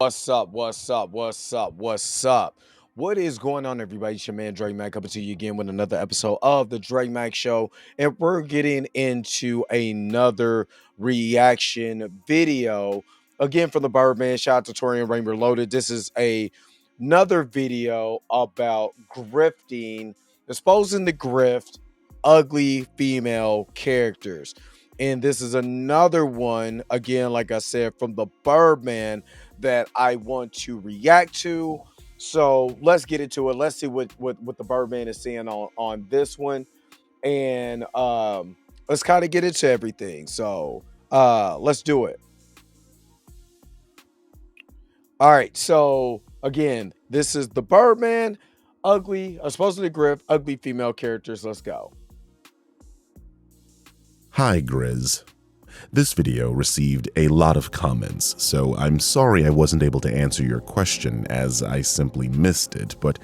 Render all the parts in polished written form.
What's up? What's up? What's up? What's up? What is going on, everybody? It's your man Dre Mac coming to you again with another episode of the Dre Mac Show, and we're getting into another reaction video again from the Birdman. Shout out to Torian Rainbow Loaded. This is another video about grifting, exposing the grift, ugly female characters. And this is another one, again, like I said, from the Birdman that I want to react to. So let's get into it. Let's see what the Birdman is saying on this one. And let's kind of get into everything. So let's do it. All right. So again, this is the Birdman, ugly, supposedly grift, ugly female characters. Let's go. Hi Grizz. This video received a lot of comments, so I'm sorry I wasn't able to answer your question as I simply missed it, but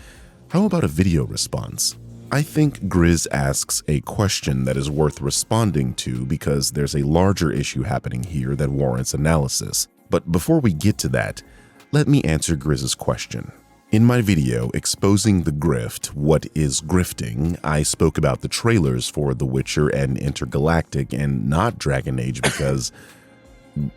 how about a video response? I think Grizz asks a question that is worth responding to because there's a larger issue happening here that warrants analysis. But before we get to that, let me answer Grizz's question. In my video exposing the grift, what is grifting, I spoke about the trailers for The Witcher and Intergalactic and not Dragon Age because,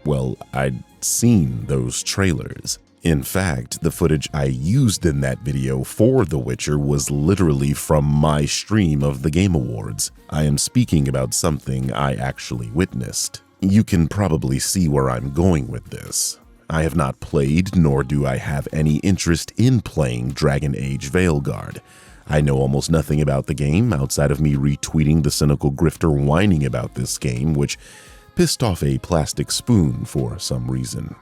well, I'd seen those trailers. In fact, the footage I used in that video for The Witcher was literally from my stream of the Game Awards. I am speaking about something I actually witnessed. You can probably see where I'm going with this. I have not played, nor do I have any interest in playing Dragon Age Veilguard. I know almost nothing about the game outside of me retweeting the cynical grifter whining about this game, which pissed off a plastic spoon for some reason.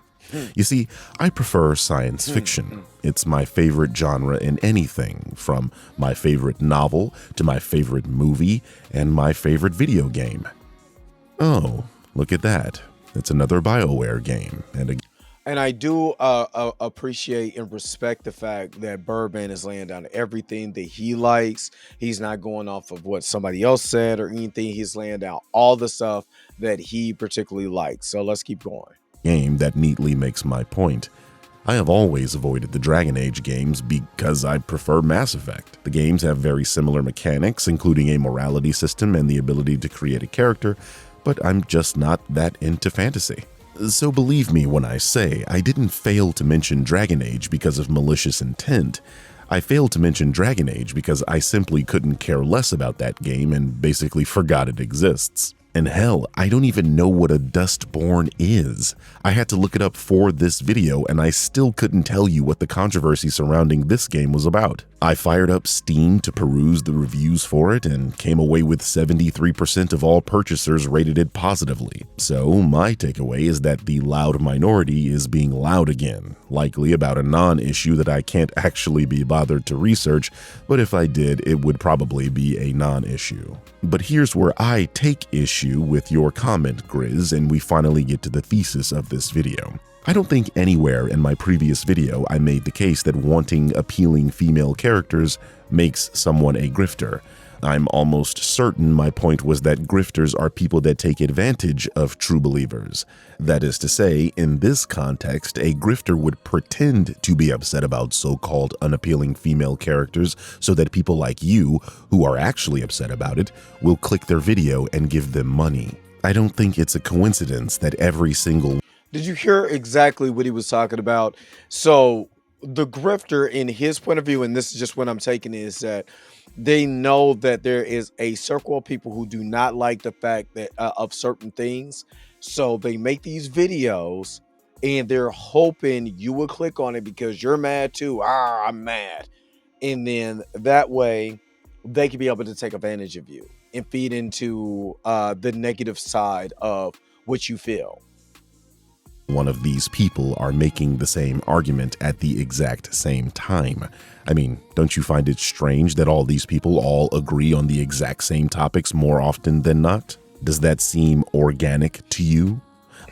You see, I prefer science fiction. It's my favorite genre in anything, from my favorite novel to my favorite movie and my favorite video game. Oh, look at that. It's another BioWare game, And I do appreciate and respect the fact that Birdman is laying down everything that he likes. He's not going off of what somebody else said or anything. He's laying down all the stuff that he particularly likes. So let's keep going. Game that neatly makes my point. I have always avoided the Dragon Age games because I prefer Mass Effect. The games have very similar mechanics, including a morality system and the ability to create a character, but I'm just not that into fantasy. So believe me when I say I didn't fail to mention Dragon Age because of malicious intent. I failed to mention Dragon Age because I simply couldn't care less about that game and basically forgot it exists. And hell, I don't even know what a Dustborn is. I had to look it up for this video and I still couldn't tell you what the controversy surrounding this game was about. I fired up Steam to peruse the reviews for it and came away with 73% of all purchasers rated it positively. So my takeaway is that the loud minority is being loud again, likely about a non-issue that I can't actually be bothered to research, but if I did, it would probably be a non-issue. But here's where I take issue with your comment, Grizz, and we finally get to the thesis of this video. I don't think anywhere in my previous video I made the case that wanting appealing female characters makes someone a grifter. I'm almost certain my point was that grifters are people that take advantage of true believers. That is to say, in this context, a grifter would pretend to be upset about so-called unappealing female characters so that people like you, who are actually upset about it, will click their video and give them money. I don't think it's a coincidence that every single... Did you hear exactly what he was talking about? So the grifter, in his point of view, and this is just what I'm taking, is that they know that there is a circle of people who do not like the fact that of certain things. So they make these videos and they're hoping you will click on it because you're mad too. I'm mad. And then that way they can be able to take advantage of you and feed into the negative side of what you feel. One of these people are making the same argument at the exact same time. I mean, don't you find it strange that all these people all agree on the exact same topics more often than not? Does that seem organic to you?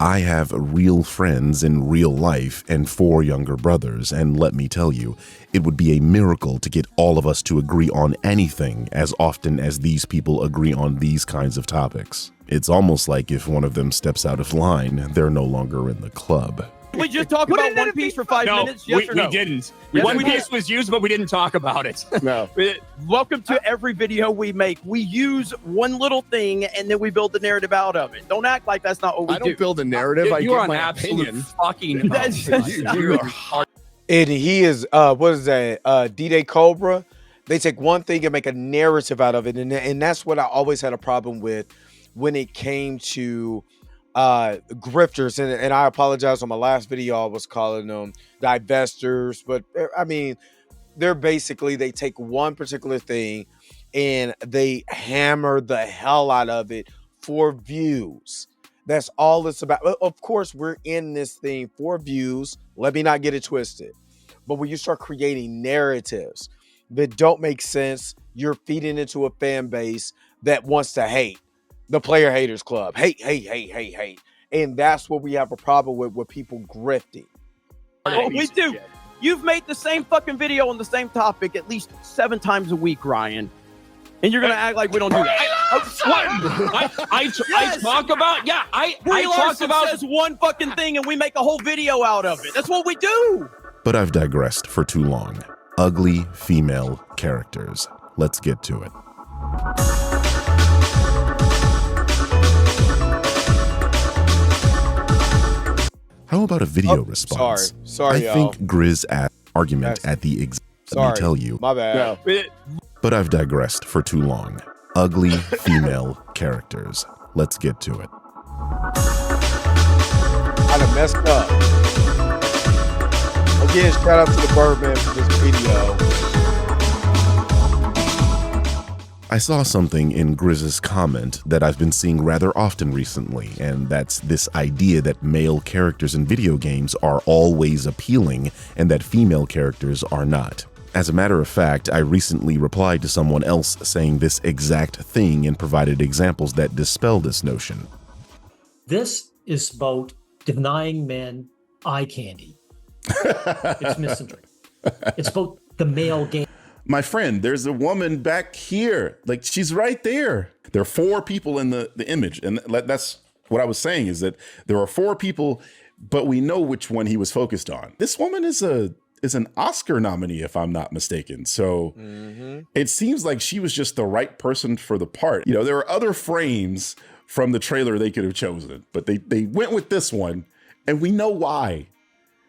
I have real friends in real life and 4 younger brothers, and let me tell you, it would be a miracle to get all of us to agree on anything as often as these people agree on these kinds of topics. It's almost like if one of them steps out of line, they're no longer in the club. We just talked about One Piece for 5 minutes. Yes or no? We didn't. Yes, One we Piece was used, but we didn't talk about it. No. Welcome to every video we make. We use one little thing and then we build the narrative out of it. Don't act like that's not what we do. I don't build a narrative. I You're give on my absolute opinion. fucking. You are And he is what is that? D-Day Cobra. They take one thing and make a narrative out of it, and that's what I always had a problem with when it came to grifters. And I apologize, on my last video I was calling them divestors, but I mean they're basically, they take one particular thing and they hammer the hell out of it for views. That's all it's about. Of course, we're in this thing for views. Let me not get it twisted. But when you start creating narratives that don't make sense, you're feeding into a fan base that wants to hate. The player haters club. Hate. And that's what we have a problem with people grifting. Oh, we do. You've made the same fucking video on the same topic at least 7 times a week, Ryan. And you're going to act like we don't do that. I talk about, I talk about says one fucking thing and we make a whole video out of it. That's what we do. But I've digressed for too long. Ugly female characters. Let's get to it. How about a video response? Sorry, I think Grizz argument at the let me tell you. My bad. No. But I've digressed for too long. Ugly female characters. Let's get to it. I done messed up. Again, shout out to the Birdman for this video. I saw something in Grizz's comment that I've been seeing rather often recently, and that's this idea that male characters in video games are always appealing and that female characters are not. As a matter of fact, I recently replied to someone else saying this exact thing and provided examples that dispel this notion. This is about denying men eye candy. It's misandry. It's about the male game. My friend, there's a woman back here. Like, she's right there. There are 4 people in the image. And that's what I was saying, is that there are 4 people, but we know which one he was focused on. This woman is an Oscar nominee, if I'm not mistaken. So it seems like she was just the right person for the part. You know, there are other frames from the trailer they could have chosen, but they went with this one, and we know why.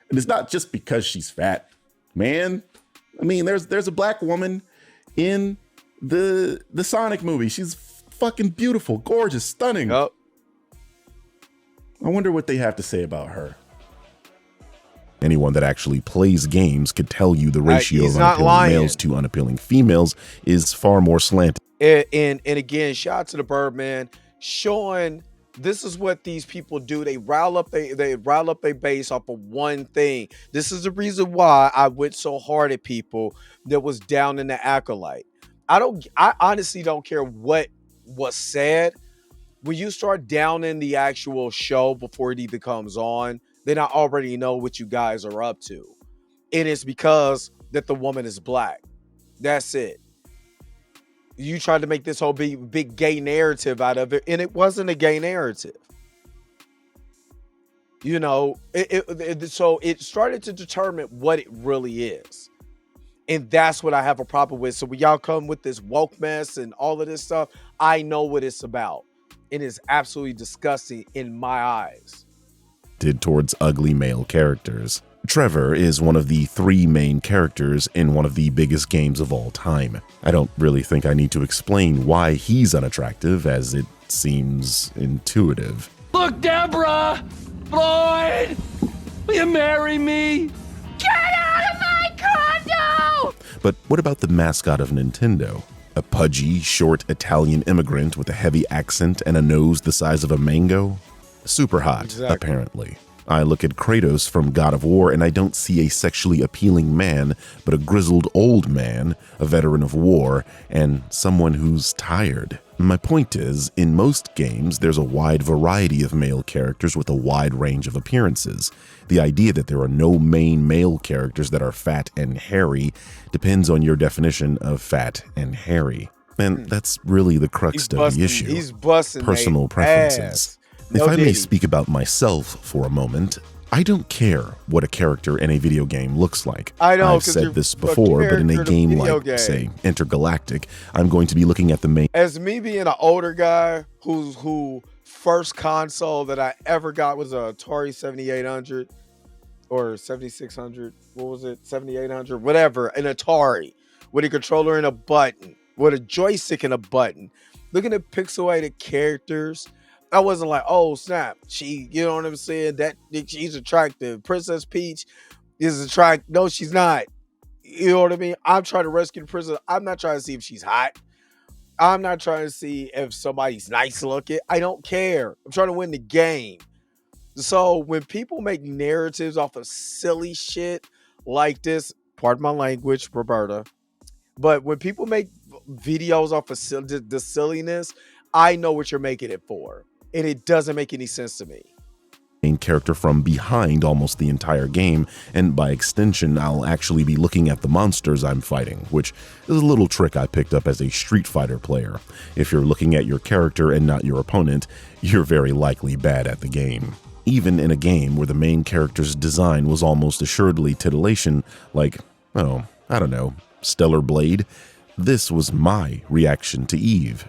And it's not just because she's fat, man. I mean, there's a black woman in the Sonic movie. She's fucking beautiful, gorgeous, stunning. Yep. I wonder what they have to say about her. Anyone that actually plays games could tell you the ratio of unappealing males to unappealing females is far more slanted. And again, shout out to the Birdman, showing this is what these people do. They rile up their base off of one thing. This is the reason why I went so hard at people that was down in the acolyte. I honestly don't care what was said. When you start down in the actual show before it even comes on, then I already know what you guys are up to. It is because that the woman is black. That's it. You tried to make this whole big gay narrative out of it, and it wasn't a gay narrative. You know, so it started to determine what it really is. And that's what I have a problem with. So when y'all come with this woke mess and all of this stuff, I know what it's about. It is absolutely disgusting in my eyes. Towards ugly male characters. Trevor is one of the 3 main characters in one of the biggest games of all time. I don't really think I need to explain why he's unattractive, as it seems intuitive. Look, Deborah! Floyd! Will you marry me? Get out of my condo! But what about the mascot of Nintendo? A pudgy, short Italian immigrant with a heavy accent and a nose the size of a mango? Super hot, apparently. I look at Kratos from God of War and I don't see a sexually appealing man, but a grizzled old man, a veteran of war, and someone who's tired. My point is, in most games, there's a wide variety of male characters with a wide range of appearances. The idea that there are no main male characters that are fat and hairy depends on your definition of fat and hairy. And that's really the crux of the issue. He's busting personal preferences. If I may speak about myself for a moment, I don't care what a character in a video game looks like. I know, I've 'cause said you're this a before, but in a character in a game video like, game. say, Intergalactic, I'm going to be looking at the main. As me being an older guy who first console that I ever got was a Atari 7800 or 7600. What was it? 7800, whatever. An Atari with a controller and a button, with a joystick and a button. Looking at pixelated characters, I wasn't like, oh snap, she, you know what I'm saying? That she's attractive. Princess Peach is attractive. No, she's not. You know what I mean? I'm trying to rescue the princess. I'm not trying to see if she's hot. I'm not trying to see if somebody's nice looking. I don't care. I'm trying to win the game. So when people make narratives off of silly shit like this, pardon my language, Roberta, but when people make videos off of the silliness, I know what you're making it for. And it doesn't make any sense to me. Main character from behind almost the entire game, and by extension, I'll actually be looking at the monsters I'm fighting, which is a little trick I picked up as a Street Fighter player. If you're looking at your character and not your opponent, you're very likely bad at the game. Even in a game where the main character's design was almost assuredly titillation, like, oh, I don't know, Stellar Blade, this was my reaction to Eve.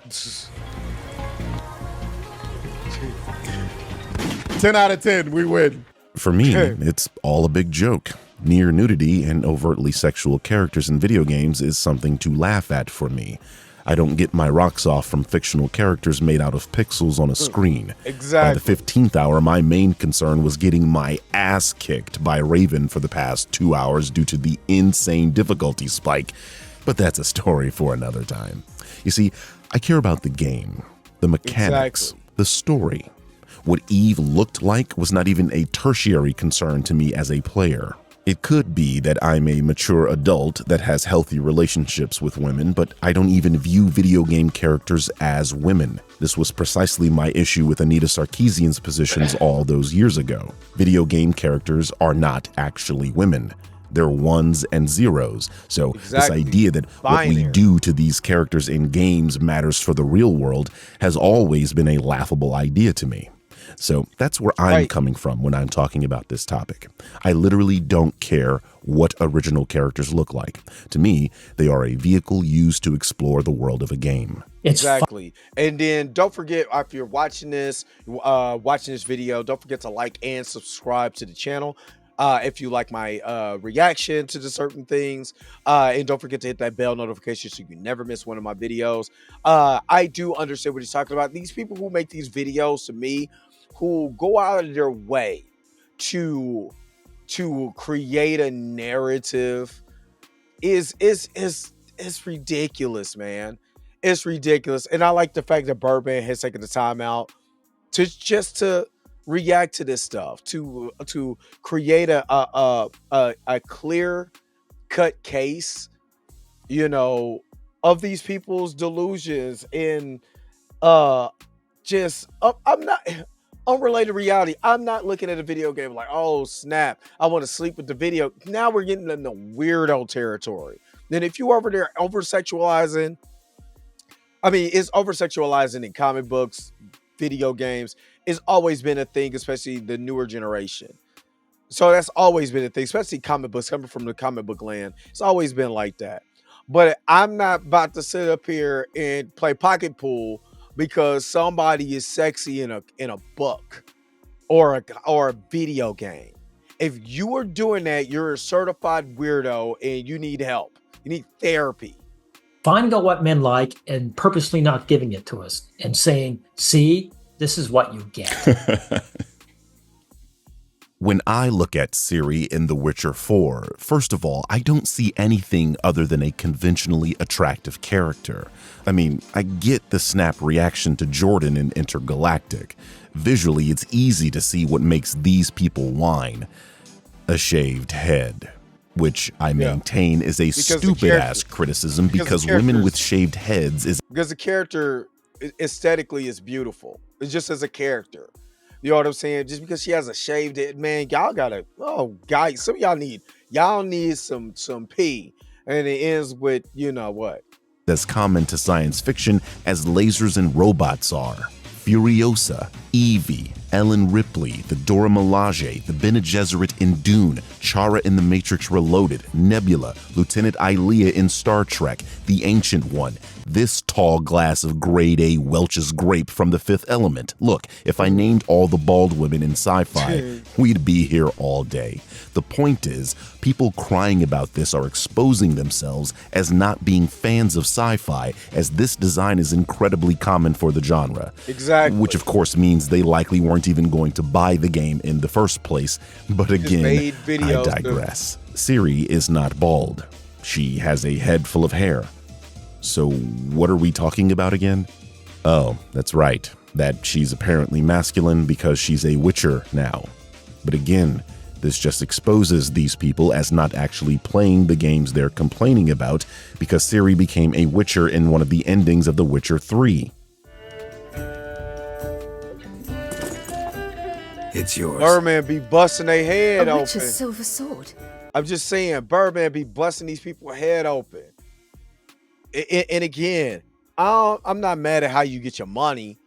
10 out of 10, we win. For me, it's all a big joke. Near nudity and overtly sexual characters in video games is something to laugh at for me. I don't get my rocks off from fictional characters made out of pixels on a screen. Exactly. By the 15th hour, my main concern was getting my ass kicked by Raven for the past 2 hours due to the insane difficulty spike. But that's a story for another time. You see, I care about the game, the mechanics, the story. What Eve looked like was not even a tertiary concern to me as a player. It could be that I'm a mature adult that has healthy relationships with women, but I don't even view video game characters as women. This was precisely my issue with Anita Sarkeesian's positions all those years ago. Video game characters are not actually women. They're ones and zeros. So this idea that what we do to these characters in games matters for the real world has always been a laughable idea to me. So that's where I'm coming from when I'm talking about this topic. I literally don't care what original characters look like. To me, they are a vehicle used to explore the world of a game. Exactly. And then don't forget, if you're watching this video, don't forget to like and subscribe to the channel. If you like my reaction to the certain things, and don't forget to hit that bell notification so you never miss one of my videos. I do understand what he's talking about. These people who make these videos, to me, who go out of their way to create a narrative is ridiculous, man. It's ridiculous. And I like the fact that Birdman has taken the time out to react to this stuff, to create a clear cut case, you know, of these people's delusions and I'm not unrelated reality. I'm not looking at a video game like, oh snap, I want to sleep with the video. Now we're getting into weirdo territory. Then if you over there over-sexualizing, I mean, it's over-sexualizing in comic books, video games. It's always been a thing, especially the newer generation. So that's always been a thing, especially comic books coming from the comic book land. It's always been like that. But I'm not about to sit up here and play pocket pool because somebody is sexy in a book or a video game. If you are doing that, you're a certified weirdo and you need help. You need therapy. Finding out what men like and purposely not giving it to us and saying, see, this is what you get. When I look at Siri in The Witcher 4, first of all, I don't see anything other than a conventionally attractive character. I mean, I get the snap reaction to Jordan in Intergalactic. Visually, it's easy to see what makes these people whine. A shaved head, which I maintain is a stupid-ass criticism because women with shaved heads is... Because the character aesthetically is beautiful. It's just as a character. You know what I'm saying? Just because she has a shaved head, man, y'all gotta, guys, some of y'all need some pee. And it ends with, you know what? As common to science fiction as lasers and robots are. Furiosa, Eevee, Ellen Ripley, the Dora Milaje, the Bene Gesserit in Dune, Chara in The Matrix Reloaded, Nebula, Lieutenant Ilia in Star Trek, the Ancient One, this tall glass of grade A Welch's grape from The Fifth Element. Look, if I named all the bald women in sci-fi, we'd be here all day. The point is, people crying about this are exposing themselves as not being fans of sci-fi, as this design is incredibly common for the genre. Exactly. Which of course means they likely weren't even going to buy the game in the first place. But again, I digress. Siri is not bald. She has a head full of hair. So what are we talking about again? Oh, that's right. That she's apparently masculine because she's a witcher now. But again, this just exposes these people as not actually playing the games they're complaining about, because Siri became a witcher in one of the endings of The Witcher 3. It's yours. Birdman be busting their head A open. witch's silver sword. I'm just saying, Birdman be busting these people's head open. And again, I'm not mad at how you get your money,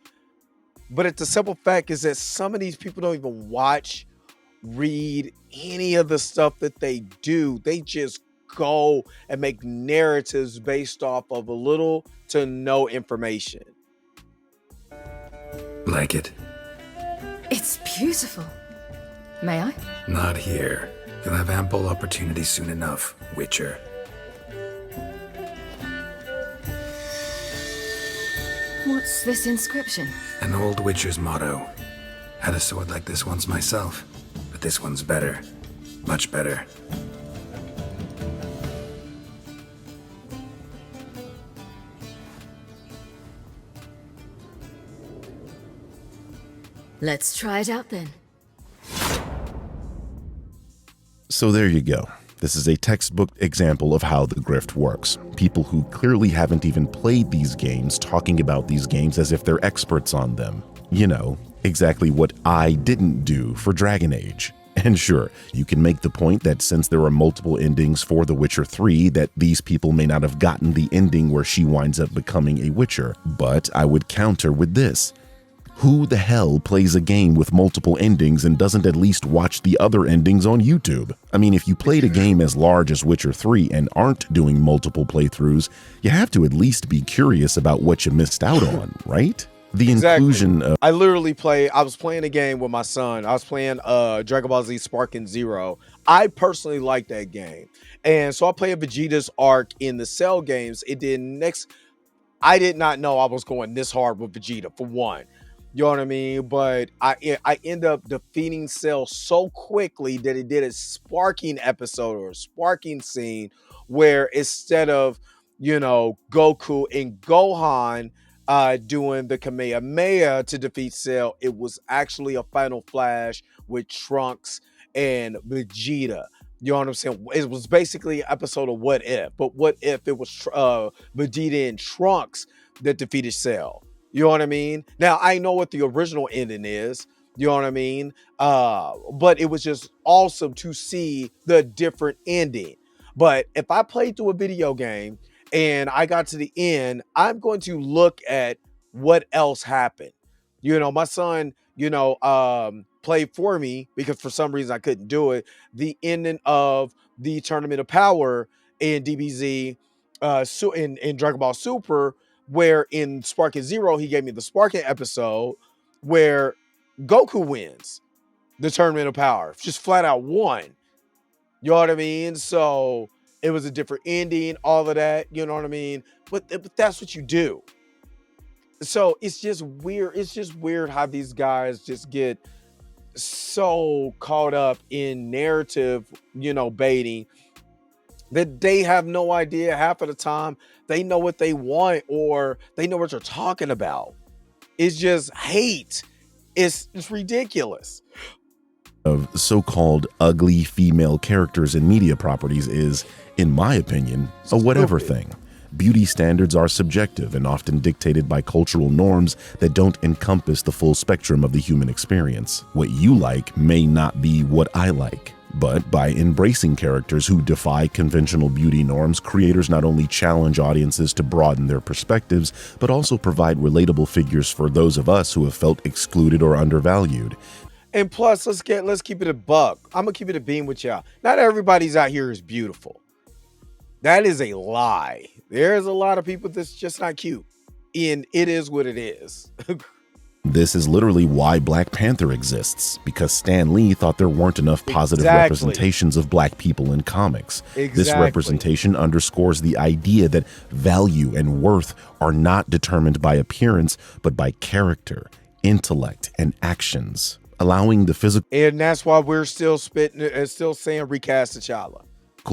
but the simple fact is that some of these people don't even watch, read any of the stuff that they do. They just go and make narratives based off of a little to no information. Like it? It's beautiful. May I? Not here. You'll have ample opportunity soon enough, Witcher. What's this inscription? An old Witcher's motto. Had a sword like this once myself, but this one's better. Much better. Let's try it out then. So there you go. This is a textbook example of how the grift works. People who clearly haven't even played these games talking about these games as if they're experts on them. You know, exactly what I didn't do for Dragon Age. And sure, you can make the point that since there are multiple endings for The Witcher 3, that these people may not have gotten the ending where she winds up becoming a Witcher. But I would counter with this. Who the hell plays a game with multiple endings and doesn't at least watch the other endings on YouTube? I mean, if you played a game as large as Witcher 3 and aren't doing multiple playthroughs, you have to at least be curious about what you missed out on, right? The inclusion of... I was playing a game with my son. I was playing Dragon Ball Z Sparking Zero. I personally like that game. And so I played Vegeta's arc in the Cell games. I did not know I was going this hard with Vegeta, for one. You know what I mean? But I end up defeating Cell so quickly that it did a sparking episode or a sparking scene where instead of, Goku and Gohan doing the Kamehameha to defeat Cell, it was actually a final flash with Trunks and Vegeta. You know what I'm saying? It was basically an episode of What If, but what if it was Vegeta and Trunks that defeated Cell? You know what I mean? Now, I know what the original ending is. You know what I mean? But it was just awesome to see the different ending. But if I played through a video game and I got to the end, I'm going to look at what else happened. My son, played for me because for some reason I couldn't do it. The ending of the Tournament of Power in DBZ, in Dragon Ball Super, where in Sparking Zero, he gave me the Sparking episode where Goku wins the Tournament of Power. Just flat out won. You know what I mean? So it was a different ending, all of that. You know what I mean? But that's what you do. So it's just weird. It's just weird how these guys just get so caught up in narrative, baiting, that they have no idea half of the time they know what they want or they know what you're talking about. It's just hate. It's ridiculous. Of so-called ugly female characters in media properties is, in my opinion, a whatever thing. Beauty standards are subjective and often dictated by cultural norms that don't encompass the full spectrum of the human experience. What you like may not be what I like. But by embracing characters who defy conventional beauty norms, creators not only challenge audiences to broaden their perspectives, but also provide relatable figures for those of us who have felt excluded or undervalued. And plus, let's keep it a buck. I'm gonna keep it a beam with y'all. Not everybody's out here is beautiful. That is a lie. There's a lot of people that's just not cute. And it is what it is. This is literally why Black Panther exists, because Stan Lee thought there weren't enough positive representations of black people in comics. This representation underscores the idea that value and worth are not determined by appearance, but by character, intellect, and actions, allowing the physical And that's why we're still still saying recast T'Challa.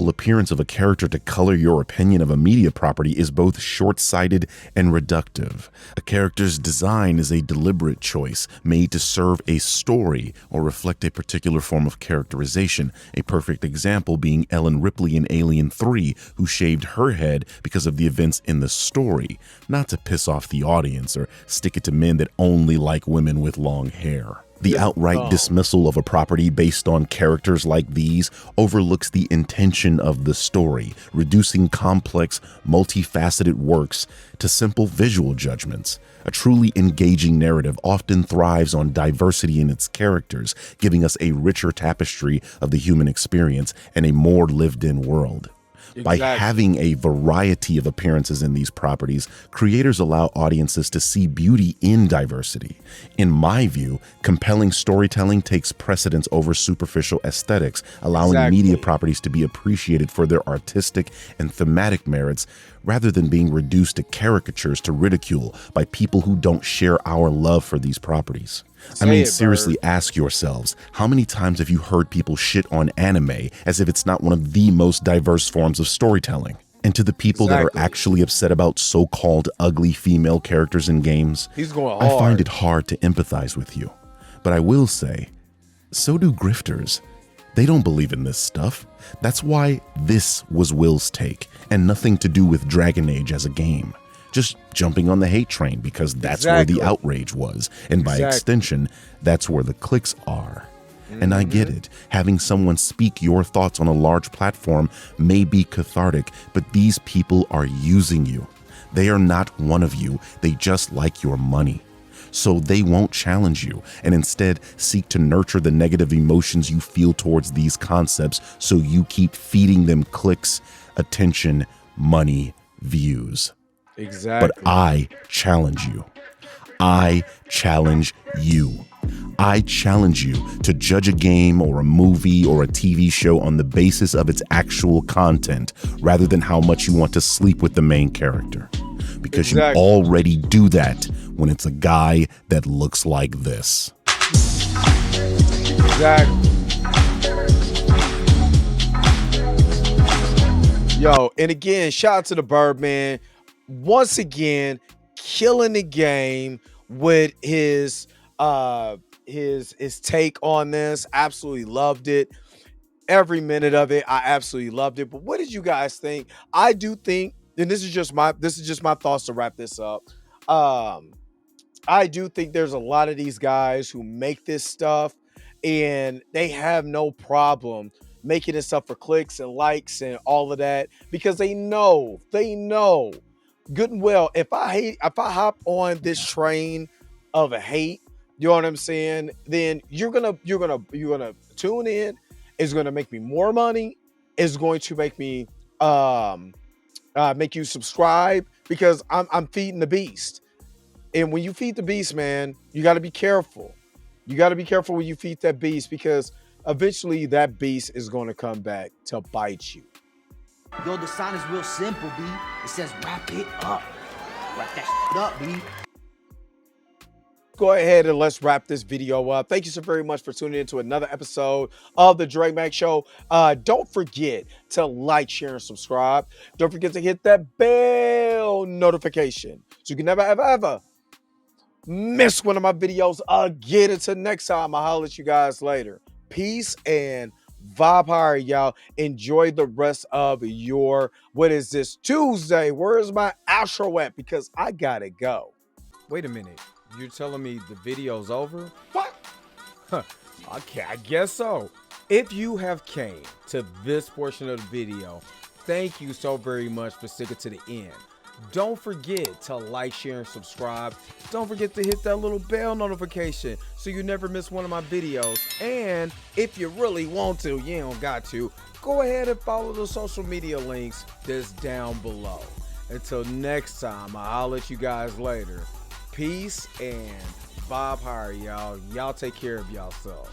appearance of a character to color your opinion of a media property is both short-sighted and reductive. A character's design is a deliberate choice made to serve a story or reflect a particular form of characterization, a perfect example being Ellen Ripley in Alien 3, who shaved her head because of the events in the story, not to piss off the audience or stick it to men that only like women with long hair. The outright dismissal of a property based on characters like these overlooks the intention of the story, reducing complex, multifaceted works to simple visual judgments. A truly engaging narrative often thrives on diversity in its characters, giving us a richer tapestry of the human experience and a more lived-in world. By having a variety of appearances in these properties, creators allow audiences to see beauty in diversity. In my view, compelling storytelling takes precedence over superficial aesthetics, allowing media properties to be appreciated for their artistic and thematic merits rather than being reduced to caricatures to ridicule by people who don't share our love for these properties. I mean, seriously, ask yourselves, how many times have you heard people shit on anime as if it's not one of the most diverse forms of storytelling? And to the people that are actually upset about so-called ugly female characters in games, I find it hard to empathize with you. But I will say, so do grifters. They don't believe in this stuff. That's why this was Will's take, and nothing to do with Dragon Age as a game. Just jumping on the hate train because that's where the outrage was. And by extension, that's where the clicks are. And I get it. Having someone speak your thoughts on a large platform may be cathartic, but these people are using you. They are not one of you. They just like your money. So they won't challenge you and instead seek to nurture the negative emotions you feel towards these concepts, so you keep feeding them clicks, attention, money, views. But I challenge you. I challenge you. I challenge you to judge a game or a movie or a TV show on the basis of its actual content rather than how much you want to sleep with the main character. Because you already do that when it's a guy that looks like this. Yo, and again, shout out to the Birdman. Once again, killing the game with his take on this. Absolutely loved it. Every minute of it, I absolutely loved it. But what did you guys think? I do think, and this is just my thoughts to wrap this up. I do think there's a lot of these guys who make this stuff and they have no problem making this stuff for clicks and likes and all of that, because they know good and well, if I hop on this train of a hate, you know what I'm saying, then you're gonna tune in. It's gonna make me more money. It's going to make me make you subscribe, because I'm feeding the beast. And when you feed the beast, man, you got to be careful. You got to be careful when you feed that beast, because eventually that beast is going to come back to bite you. Yo, the sign is real simple, B. It says wrap it up. Wrap that shit up, B. Go ahead and let's wrap this video up. Thank you so very much for tuning in to another episode of the Dre Mac Show. Don't forget to like, share, and subscribe. Don't forget to hit that bell notification so you can never, ever miss one of my videos again. Until next time, I'll holler at you guys later. Peace and vibe higher, y'all. Enjoy the rest of your, what is this, Tuesday? Where's my outro at? Because I gotta go. Wait a minute. You're telling me the video's over? What? Huh. Okay, I guess so. If you have came to this portion of the video, thank you so very much for sticking to the end. Don't forget to like, share, and subscribe. Don't forget to hit that little bell notification so you never miss one of my videos. And if you really want to, you don't got to, go ahead and follow the social media links that's down below. Until next time, I'll holler at you guys later. Peace and Bob Hire, y'all. Y'all take care of yourself.